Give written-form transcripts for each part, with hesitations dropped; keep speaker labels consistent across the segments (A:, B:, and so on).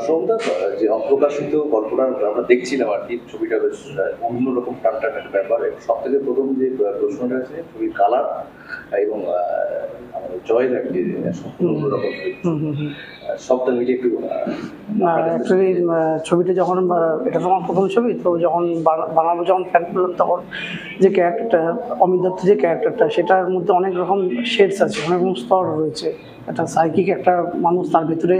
A: সৌমদা, যে অপ্রকাশিত গল্পটা আমরা দেখছিলাম আর কি, ছবিটা বেশ অন্যরকম টানটান একটা ব্যাপার। সব থেকে প্রথম যে প্রশ্নটা আছে ছবির কালার এবং আমাদের জয় থাকছে সম্পূর্ণ অন্যরকম সবটা মিলিয়ে একটু।
B: অ্যাকচুয়ালি ছবিটা যখন এটা তো আমার প্রথম ছবি, তো যখন বানাবো যখন প্ল্যান করলাম তখন যে ক্যারেক্টারটা অমিত দত্ত যে ক্যারেক্টারটা, সেটার মধ্যে অনেক রকম শেডস আছে, অনেক রকম স্তর রয়েছে। একটা সাইকিক একটা মানুষ, তার ভিতরে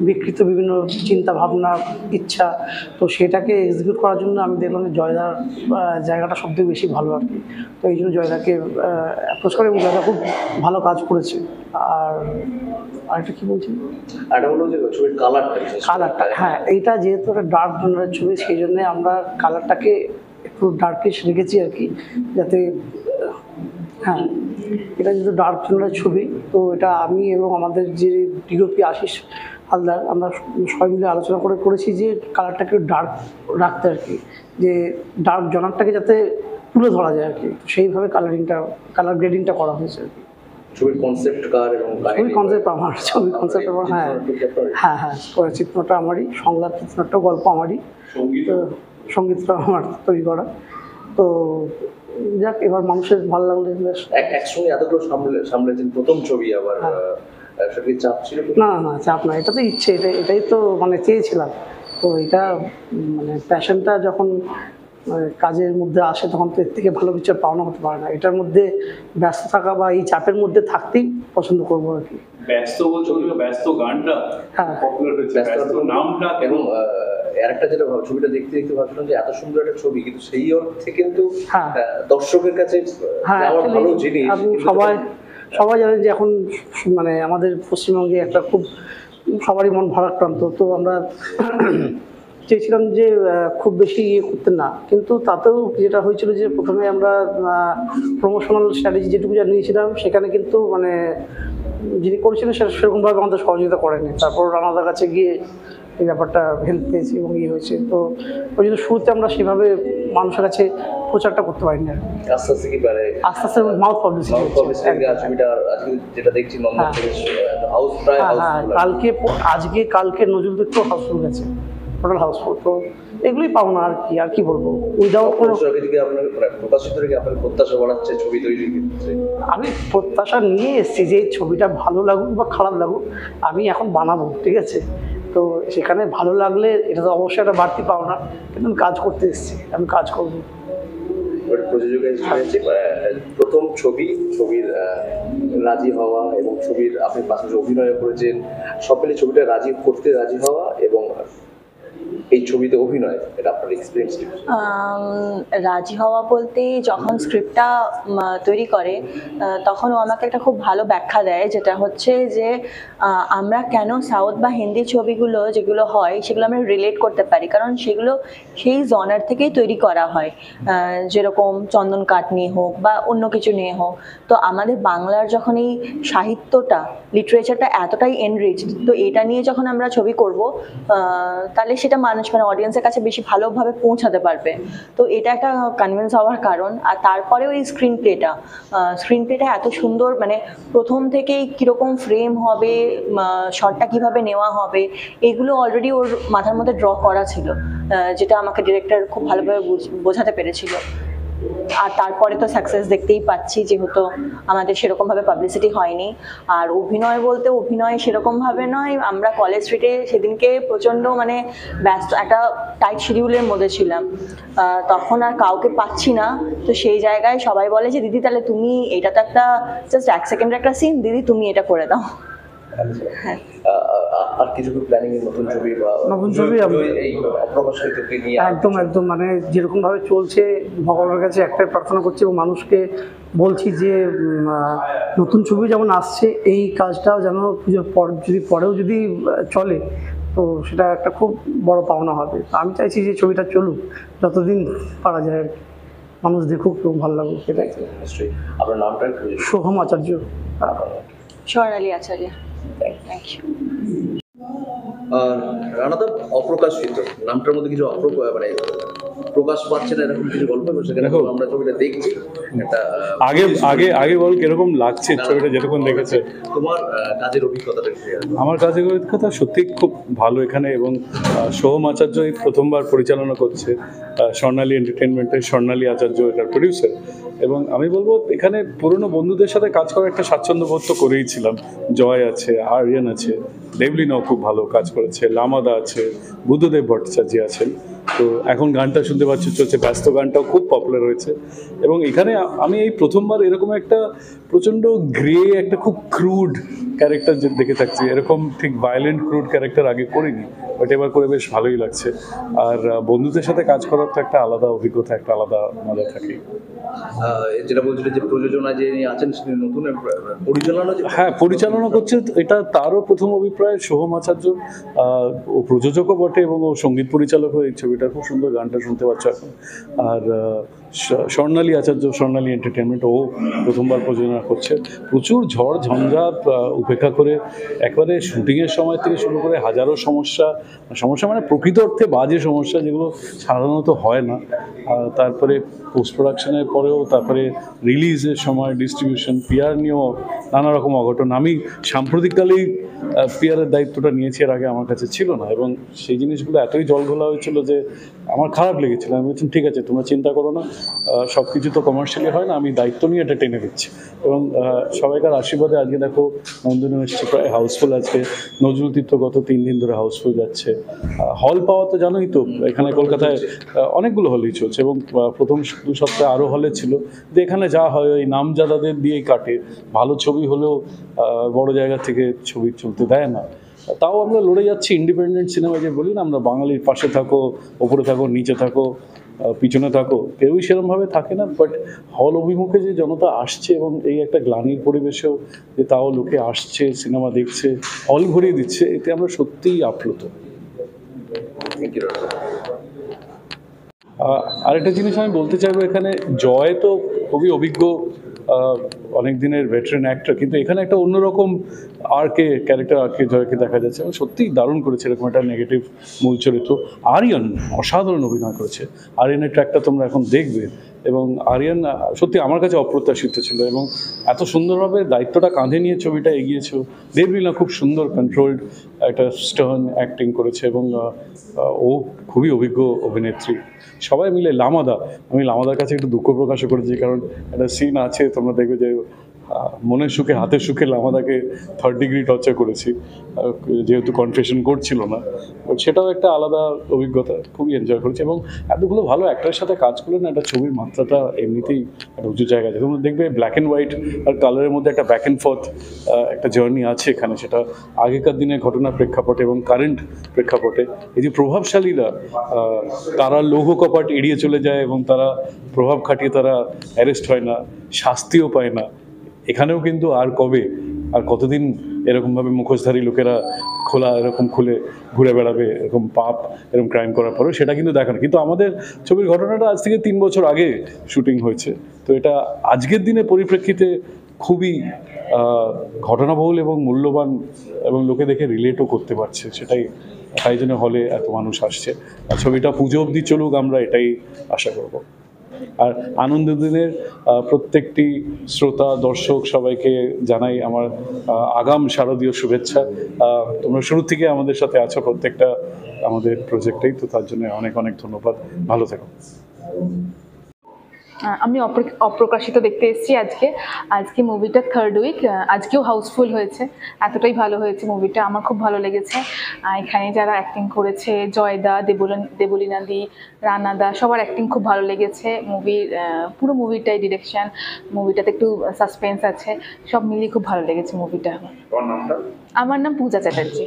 B: বিকৃত বিভিন্ন চিন্তা ভাবনা ইচ্ছা, তো সেটাকে এক্সিকিউট করার জন্য আমি দেখলাম যে জয়দার জায়গাটা সবথেকে বেশি ভালো আর কি। তো এই জন্য জয়দাকে অ্যাপ্রোচ করে এবং জয়দা খুব ভালো কাজ করেছে। আর আরেকটা কী বলছি,
A: ছবির
B: কালারটা, হ্যাঁ এইটা যেহেতু একটা ডার্ক জেনারের ছবি, সেই জন্যে আমরা কালারটাকে একটু ডার্কিশ রেখেছি আর কি, যাতে হ্যাঁ এটা যেহেতু ডার্ক জেনারের ছবি, তো এটা আমি এবং আমাদের যে ডিওপি আশিস হালদার, আমরা সবাই মিলে আলোচনা করেছি যে কালারটাকে ডার্ক রাখতে আর কি, যে ডার্ক জনারটাকে যাতে তুলে ধরা যায় আর কি। তো সেইভাবে কালার গ্রেডিংটা করা হয়েছে আর কি।
A: ছবির কনসেপ্ট কার এবং
B: ছবির কনসেপ্ট আমার, ছবির কনসেপ্ট আমার, হ্যাঁ চিত্রটা আমারই, সংলাপ চিত্রনাট্য গল্প আমারই, সঙ্গীতটা আমার তৈরি করা। তো যাক, এবার মানুষের ভালো লাগলে বেশ।
A: একসঙ্গে এতগুলো সামলেছেন, প্রথম ছবি আবার, চাপ ছিল?
B: না, চাপ না, এটা তো ইচ্ছে, এটাই তো মানে চেয়েছিলাম। তো এটা মানে প্যাশনটা যখন কাজের মধ্যে আসে তখন তো এর থেকে ভালো কিছু পাওনা হতে পারে না। এটার মধ্যে ব্যস্ত থাকা বা এই চাপের মধ্যে থাকতেই পছন্দ করবো আর কি।
C: ব্যস্ত বলছো, ব্যস্ত গানটা পপুলার হয়েছে, ব্যস্ত নামটা।
A: এবং আরেকটা যেটা ছবিটা দেখতে দেখতে ভাবছিলাম যে এত সুন্দর একটা ছবি, কিন্তু সেই অর্থে কিন্তু দর্শকের কাছে ভালো জিনিস
B: সবাই জানে যে এখন মানে আমাদের পশ্চিমবঙ্গে একটা খুব সবারই মন ভারাক্রান্ত। তো আমরা চেয়েছিলাম যে খুব বেশি করতে না, কিন্তু তাতেও যেটা হয়েছিল যে প্রথমে আমরা প্রমোশনাল স্ট্র্যাটেজি যেটুকু যা নিয়েছিলাম, সেখানে কিন্তু মানে যিনি করেছিলেন সেরকমভাবে আমাদের সহযোগিতা করেনি। তারপর রানাদার কাছে গিয়ে এই ব্যাপারটা হেল্প পেয়েছি এবং ইয়ে হয়েছে। তো ওই জন্য শুরুতে আমরা সেভাবে মানুষের কাছে প্রচারটা করতে পারিনি আর
A: আস্তে আস্তে
B: মাউথ পাবলিসিটি
A: যেটা দেখছি
B: কালকে নজরুল দত্ত হাউসফুল গেছে, টোটাল হাউসফুল। তো এগুলোই পাবো না আর কি বলবো।
A: প্রত্যাশা বাড়াচ্ছে ছবি তৈরির ক্ষেত্রে?
B: আমি প্রত্যাশা নিয়ে এসেছি যে ছবিটা ভালো লাগুক বা খারাপ লাগুক, আমি এখন বানাবো, ঠিক আছে? তো সেখানে ভালো লাগলে এটা তো অবশ্যই একটা বাড়তি পাওনা, কিন্তু আমি কাজ করতে এসেছি, আমি কাজ করবো।
A: প্রথম ছবির রাজি হওয়া এবং ছবির আপনি পাশাপাশি অভিনয় করেছেন, সব মিলে ছবিটা করতে রাজি হওয়া এবং এই ছবিতে অভিনয়, এটা আপনার এক্সপিরিয়েন্স?
D: রাজি হওয়া বলতে যখন স্ক্রিপ্টটা তৈরি করে তখন ও আমাকে একটা খুব ভালো ব্যাখ্যা দেয়, যেটা হচ্ছে যে আমরা কেন সাউথ বা হিন্দি ছবিগুলো যেগুলো হয় সেগুলো আমরা রিলেট করতে পারি, কারণ সেগুলো সেই জনার থেকেই তৈরি করা হয়, যেরকম চন্দন কাঠ নিয়ে হোক বা অন্য কিছু নিয়ে হোক। তো আমাদের বাংলার যখন এই সাহিত্যটা, লিটারেচারটা এতটাই এনরিচ, তো এটা নিয়ে যখন আমরা ছবি করব তাহলে সেটা মানে অডিয়েন্সের কাছে বেশি ভালোভাবে পৌঁছাতে পারবে। তো এটা একটা কনভিন্স হওয়ার কারণ। আর তারপরে ওই স্ক্রিন প্লেটা এত সুন্দর, মানে প্রথম থেকেই কীরকম ফ্রেম হবে, শটটা কিভাবে নেওয়া হবে, এগুলো অলরেডি ওর মাথার মধ্যে ড্র করা ছিল, যেটা আমাকে ডিরেক্টর খুব ভালোভাবে বোঝাতে পেরেছিল। আর তারপরে তো সাকসেস দেখতেই পাচ্ছি, যেহেতু আমাদের সেরকমভাবে পাবলিসিটি হয়নি। আর অভিনয় বলতে অভিনয় সেরকমভাবে নয়, আমরা কলেজ স্ট্রিটে সেদিনকে প্রচণ্ড মানে ব্যস্ত, একটা টাইট শিডিউলের মধ্যে ছিলাম, তখন আর কাউকে পাচ্ছি না। তো সেই জায়গায় সবাই বলে যে দিদি তাহলে তুমি, এটা তো একটা জাস্ট 1 সেকেন্ডের একটা সিন, দিদি তুমি এটা করে দাও।
A: হ্যাঁ, আর কিছু প্ল্যানিং এর নতুন ছবি এই অপ্রকাশিতকে নিয়ে?
B: একদম মানে যেরকম ভাবে চলছে, ভগবানের কাছে একটাই প্রার্থনা করছি এবং মানুষকে বলছি যে নতুন ছবি যেমন আসছে, এই কাজটাও যেন পুজোর পর পরেও যদি চলে, তো সেটা একটা খুব বড় পাওনা হবে। আমি চাইছি যে ছবিটা চলুক যতদিন পারা যায় আর কি, মানুষ দেখুক এবং ভালো লাগুক, সেটাই।
A: নিশ্চয়ই। আপনার নামটা?
B: সোহম আচার্য।
D: স্বর্ণালী আচার্য। Thank you.
A: রানাদা, অপ্রকাশিত নামটার মধ্যে কিছু মানে প্রকাশ পাচ্ছে না এরকম কিছু গল্প, এবং সেখানে
E: দেখো,
A: আমরা ছবিটা দেখছি একটা
E: আগে আগে আগে বল কিরকম লাগছে ছবিটা যেরকম দেখেছে?
A: তোমার কাজের অভিজ্ঞতাটা কি?
E: আমার কাজের অভিজ্ঞতা সত্যি খুব ভালো এখানে, এবং সোহম আচার্য এই প্রথমবার পরিচালনা করছে, স্বর্ণালী এন্টারটেনমেন্টের স্বর্ণালী আচার্য এটার প্রডিউসার। এবং আমি বলবো এখানে পুরনো বন্ধুদের সাথে কাজ করার একটা স্বাচ্ছন্দ্য বোধ তো করেইছিলাম। জয় আছে, আরিয়ান আছে, দেবলিনাও খুব ভালো কাজ করেছে, লামাদা আছে, বুদ্ধদেব ভট্টাচার্য আছেন। তো এখন গানটা শুনতে পাচ্ছি চলছে, ব্যস্ত গানটাও খুব পপুলার হয়েছে। এবং এখানে আমি এই প্রথমবার এরকম একটা প্রচণ্ড গ্রে, একটা খুব ক্রুড ক্যারেক্টার দেখে থাকছি। এরকম ঠিক ভায়োলেন্ট ক্রুড ক্যারেক্টার আগে করিনি, বাট এবার করে বেশ ভালোই লাগছে। আর বন্ধুদের সাথে কাজ করার তো একটা আলাদা অভিজ্ঞতা, একটা আলাদা মজা থাকে।
A: যেটা বলছিলেন যে প্রযোজনা যে আছেন নতুন পরিচালনা,
E: হ্যাঁ, পরিচালনা করছে, এটা তারও প্রথম অভিপ্রায়। সোহম আচার্য ও প্রযোজকও বটে, এবং ও সঙ্গীত পরিচালকও এই ছবিটার। খুব সুন্দর গানটা শুনতে পাচ্ছ এখন। আর স্বর্ণালী আচার্য, স্বর্ণালী এন্টারটেনমেন্ট, ও প্রথমবার প্রযোজনা করছে। প্রচুর ঝড় ঝঞ্ঝাট উপেক্ষা করে একেবারে শুটিংয়ের সময় থেকে শুরু করে হাজারো সমস্যা মানে প্রকৃত অর্থে বাজে সমস্যা, যেগুলো সাধারণত হয় না। তারপরে পোস্ট প্রোডাকশনের পরেও, তারপরে রিলিজের সময়, ডিস্ট্রিবিউশন, পিআর নিয়েও নানা রকম অঘটন। আমি সাম্প্রতিককালেই পিআরের দায়িত্বটা নিয়েছি, এর আগে আমার কাছে ছিল না, এবং সেই জিনিসগুলো এতই জলঘোলা হয়েছিল যে আমার খারাপ লেগেছিল। আমি বলছিলাম ঠিক আছে, তোমরা চিন্তা করো না, সব কিছু তো কমার্শিয়ালি হয় না, আমি দায়িত্ব নিয়ে এটা টেনে দিচ্ছি। এবং সবাইকার আশীর্বাদে আজকে দেখো নন্দিনী এসছে, প্রায় হাউসফুল। আজকে নজরুল তীর্থ গত 3 দিন ধরে হাউসফুল যাচ্ছে। হল পাওয়া তো জানোই তো, এখানে কলকাতায় অনেকগুলো হলেই চলছে, এবং প্রথম 2 সপ্তাহে আরও হলে ছিল। যে এখানে যা হয় ওই নামজাদাদের দিয়েই কাটে, ভালো ছবি হলেও বড় জায়গা থেকে ছবি চলতে দেয় না। তাও আমরা লড়ে যাচ্ছি। ইন্ডিপেন্ডেন্ট সিনেমা যে বলি না আমরা, বাঙালির পাশে থাকো, ওপরে থাকো, নিচে থাকো, পিছনে থাকো, কেউই সেরকমভাবে থাকে না। বাট হল অভিমুখে যে জনতা আসছে, এবং এই একটা গ্লানির পরিবেশেও যে তাও লোকে আসছে, সিনেমা দেখছে, হল ভরিয়ে দিচ্ছে, এতে আমরা সত্যিই আপ্লুত। আরেকটা জিনিস আমি বলতে চাইবো, এখানে জয় তো খুবই অভিজ্ঞ, অনেক দিনের ভেটারেন অ্যাক্টর, কিন্তু এখানে একটা অন্যরকম ক্যারেক্টার জয়কে দেখা যাচ্ছে, এবং সত্যিই দারুণ করেছে। এরকম একটা নেগেটিভ মূল চরিত্র। আরিয়ান অসাধারণ অভিনয় করেছে। আরিয়ানের ট্র্যাকটা তোমরা এখন দেখবে, এবং আরিয়ান সত্যি আমার কাছে অপ্রত্যাশিত ছিল, এবং এত সুন্দরভাবে দায়িত্বটা কাঁধে নিয়ে ছবিটা এগিয়েছে। দেবলীনা খুব সুন্দর কন্ট্রোলড একটা স্টার্ন অ্যাক্টিং করেছে, এবং ও খুবই অভিজ্ঞ অভিনেত্রী। সবাই মিলে লামাদা, আমি লামাদার কাছে একটু দুঃখ প্রকাশও করেছি, কারণ একটা সিন আছে তোমরা দেখবে যে মনের সুখে হাতের সুখে লামাদাকে 3rd ডিগ্রি টর্চার করেছি, যেহেতু কনফেশন করছিল না। সেটাও একটা আলাদা অভিজ্ঞতা, খুবই এনজয় করেছি। এবং এতগুলো ভালো অ্যাক্টরের সাথে কাজ করলে না, একটা ছবির মাত্রাটা এমনিতেই একটা উঁচু জায়গা আছে। তোমরা দেখবে ব্ল্যাক অ্যান্ড হোয়াইট আর কালারের মধ্যে একটা ব্যাক অ্যান্ড ফর্থ একটা জার্নি আছে এখানে। সেটা আগেকার দিনের ঘটনার প্রেক্ষাপটে এবং কারেন্ট প্রেক্ষাপটে। এই যে প্রভাবশালীরা, তারা লৌহ কপাট এড়িয়ে চলে যায়, এবং তারা প্রভাব খাটিয়ে তারা অ্যারেস্ট হয় না, শাস্তিও পায় না। এখানেও কিন্তু আর কবে আর কতদিন এরকমভাবে মুখোশধারী লোকেরা এরকম খুলে ঘুরে বেড়াবে, এরকম পাপ, এরকম ক্রাইম করার পরেও, সেটা কিন্তু দেখানো। কিন্তু আমাদের ছবির ঘটনাটা আজ থেকে 3 বছর আগে শুটিং হয়েছে, তো এটা আজকের দিনের পরিপ্রেক্ষিতে খুবই ঘটনাবহুল এবং মূল্যবান, এবং লোকে দেখে রিলেটও করতে পারছে। তাই জন্য হলে এত মানুষ আসছে। আর ছবিটা পুজো অবধি চলুক, আমরা এটাই আশা করব। আর আনন্দদিনের প্রত্যেকটি শ্রোতা, দর্শক সবাইকে জানাই আমার আগাম শারদীয় শুভেচ্ছা। তোমরা শুরু থেকে আমাদের সাথে আছো প্রত্যেকটা আমাদের প্রজেক্টেই, তো তার জন্য অনেক অনেক ধন্যবাদ। ভালো থেকো।
F: আমি অপ্রকাশিত দেখতে এসেছি আজকে মুভিটা 3rd উইক। আজকেও হাউসফুল হয়েছে, এতটাই ভালো হয়েছে মুভিটা, আমার খুব ভালো লেগেছে। এখানে যারা অ্যাক্টিং করেছে, জয়দা, দেবলীনাদি, রানাদা, সবার অ্যাক্টিং খুব ভালো লেগেছে। পুরো মুভিটাই ডিরেকশন, মুভিটাতে একটু সাসপেন্স আছে, সব মিলিয়ে খুব ভালো লেগেছে মুভিটা। আমার নাম পূজা চ্যাটার্জি।